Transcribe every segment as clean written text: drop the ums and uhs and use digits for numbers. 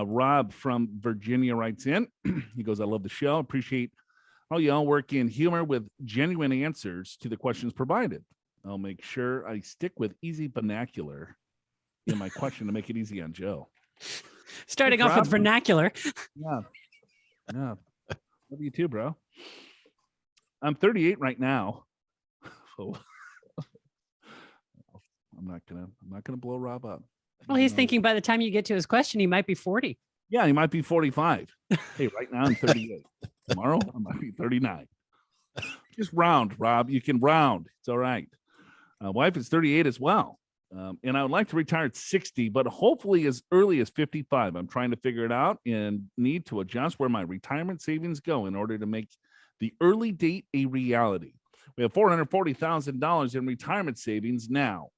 Rob from Virginia writes in. He goes, I love the show. Appreciate how y'all work in humor with genuine answers to the questions provided. I'll make sure I stick with easy vernacular in my question to make it easy on Joe. Starting off with vernacular. Yeah. Yeah. Love you too, bro. I'm 38 right now. So I'm not gonna blow Rob up. Well, he's thinking by the time you get to his question, he might be 40. Yeah, he might be 45. Hey, right now I'm 38. Tomorrow I might be 39. Just round, Rob. You can round. It's all right. Wife is 38 as well. And I would like to retire at 60, but hopefully as early as 55. I'm trying to figure it out and need to adjust where my retirement savings go in order to make the early date a reality. We have $440,000 in retirement savings now.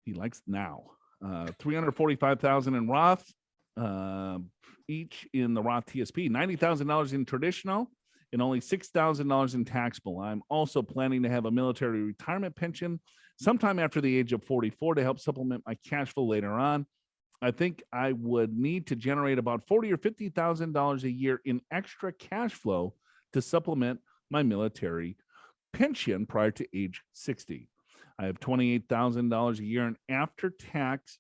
He likes now. $345,000 in Roth, each in the Roth TSP, $90,000 in traditional, and only $6,000 in taxable. I'm also planning to have a military retirement pension sometime after the age of 44 to help supplement my cash flow later on. I think I would need to generate about $40,000 or $50,000 a year in extra cash flow to supplement my military pension prior to age 60. I have $28,000 a year in after-tax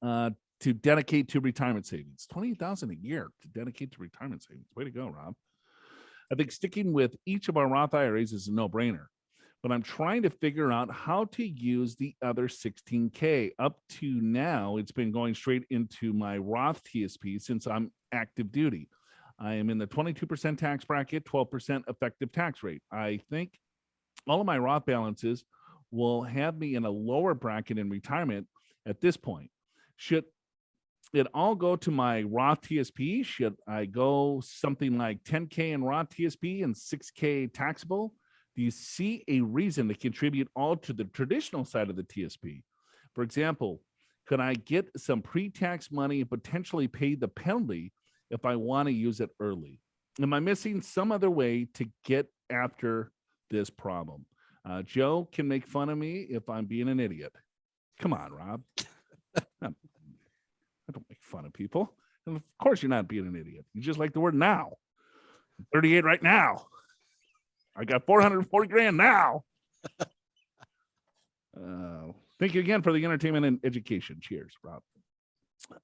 to dedicate to retirement savings. $28,000 a year to dedicate to retirement savings. Way to go, Rob. I think sticking with each of our Roth IRAs is a no-brainer, but I'm trying to figure out how to use the other $16K. Up to now, it's been going straight into my Roth TSP since I'm active duty. I am in the 22% tax bracket, 12% effective tax rate. I think all of my Roth balances will have me in a lower bracket in retirement at this point. Should it all go to my Roth TSP? Should I go something like 10K in Roth TSP and 6K taxable? Do you see a reason to contribute all to the traditional side of the TSP? For example, could I get some pre-tax money and potentially pay the penalty if I want to use it early? Am I missing some other way to get after this problem? Joe can make fun of me if I'm being an idiot. Come on, Rob. I don't make fun of people. And of course you're not being an idiot. You just like the word now. I'm 38 right now. I got 440 grand now. Thank you again for the entertainment and education. Cheers, Rob.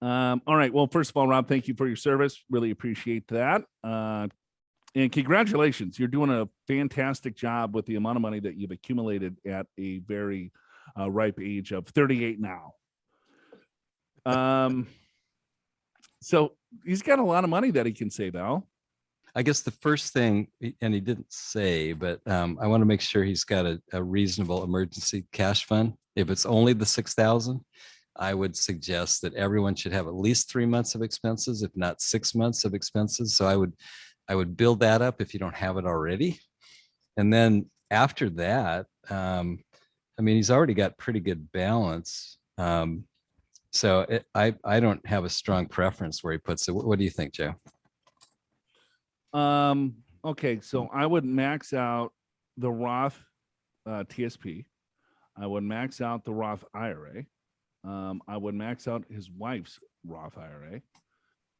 All right. Well, first of all, Rob, thank you for your service. Really appreciate that. And congratulations. You're doing a fantastic job with the amount of money that you've accumulated at a very ripe age of 38 now. So he's got a lot of money that he can save, Al. I guess the first thing, and he didn't say, but I want to make sure he's got a reasonable emergency cash fund. If it's only the 6,000, I would suggest that everyone should have at least 3 months of expenses, if not 6 months of expenses. So I would build that up if you don't have it already. And then after that, I mean, he's already got pretty good balance. So I don't have a strong preference where he puts it. What do you think, Joe? Okay, so I would max out the Roth TSP. I would max out the Roth IRA. I would max out his wife's Roth IRA.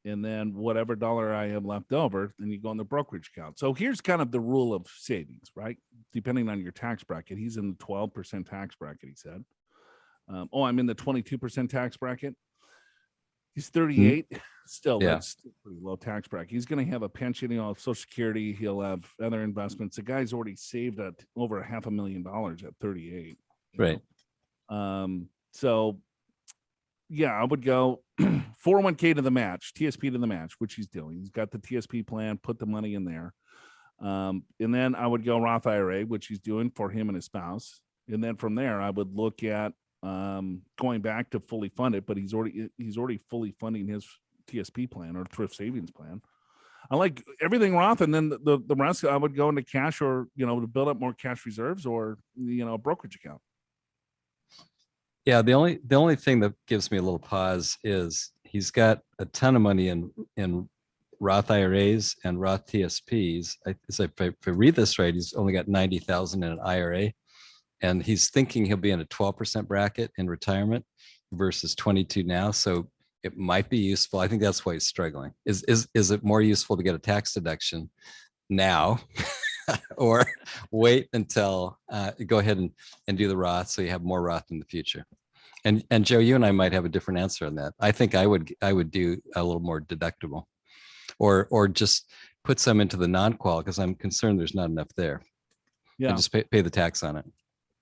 And then whatever dollar I have left over, then you go in the brokerage account. So here's kind of the rule of savings, right? Depending on your tax bracket. He's in the 12% tax bracket, he said. I'm in the 22% tax bracket. He's 38. Still, that's still pretty low tax bracket. He's going to have a pension, Social Security. He'll have other investments. The guy's already saved at over $500,000 at 38. Right. So, yeah, I would go 401k to the match, TSP to the match, which he's doing. He's got the TSP plan, put the money in there. And then I would go Roth IRA, which he's doing for him and his spouse. And then from there, I would look at going back to fully funded, but he's already fully funding his TSP plan or thrift savings plan. I like everything Roth, and then the rest I would go into cash or to build up more cash reserves or a brokerage account. Yeah, the only thing that gives me a little pause is he's got a ton of money in Roth IRAs and Roth TSPs. If I read this right, he's only got 90,000 in an IRA, and he's thinking he'll be in a 12% bracket in retirement versus 22 now. So it might be useful. I think that's why he's struggling. Is it more useful to get a tax deduction now or wait until go ahead and do the Roth so you have more Roth in the future? And Joe, you and I might have a different answer on that. I think I would do a little more deductible, or just put some into the non-qual because I'm concerned there's not enough there. Yeah. And just pay the tax on it.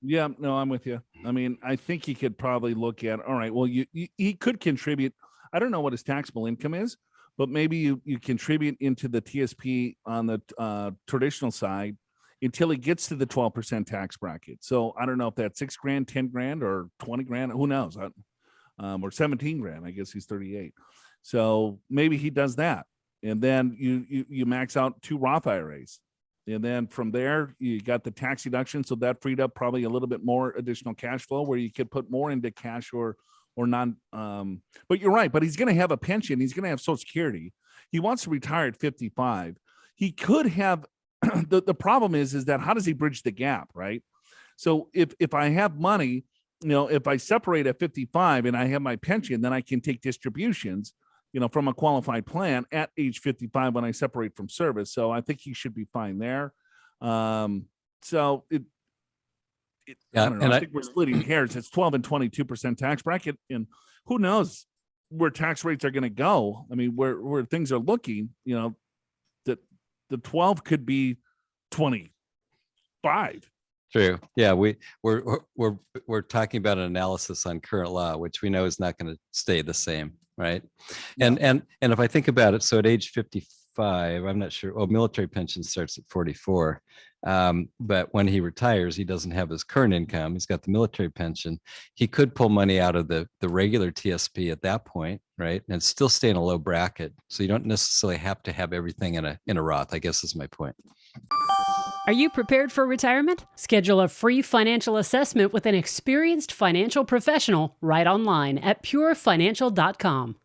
Yeah, no, I'm with you. I mean, I think he could probably look at, all right, well, he could contribute. I don't know what his taxable income is, but maybe you contribute into the TSP on the traditional side until he gets to the 12% tax bracket. So I don't know if that's $6,000, 10 grand, or 20 grand, who knows? Or 17 grand. I guess he's 38. So maybe he does that. And then you max out 2 Roth IRAs. And then from there, you got the tax deduction. So that freed up probably a little bit more additional cash flow where you could put more into cash or non. But you're right. But he's going to have a pension. He's going to have Social Security. He wants to retire at 55. He could have. The problem is that how does he bridge the gap, right? So if I have money, if I separate at 55 and I have my pension, then I can take distributions, from a qualified plan at age 55 when I separate from service. So I think he should be fine there. So I don't know. I think we're splitting hairs. It's 12 and 22% tax bracket, and who knows where tax rates are going to go. I mean, where things are looking, that the 12 could be 25. True. Yeah, we're talking about an analysis on current law, which we know is not going to stay the same, right? Yeah. And if I think about it, so at age 55, I'm not sure. Oh, military pension starts at 44, but when he retires, he doesn't have his current income. He's got the military pension. He could pull money out of the regular TSP at that point, right? And still stay in a low bracket. So you don't necessarily have to have everything in a Roth, I guess is my point. Are you prepared for retirement? Schedule a free financial assessment with an experienced financial professional right online at purefinancial.com.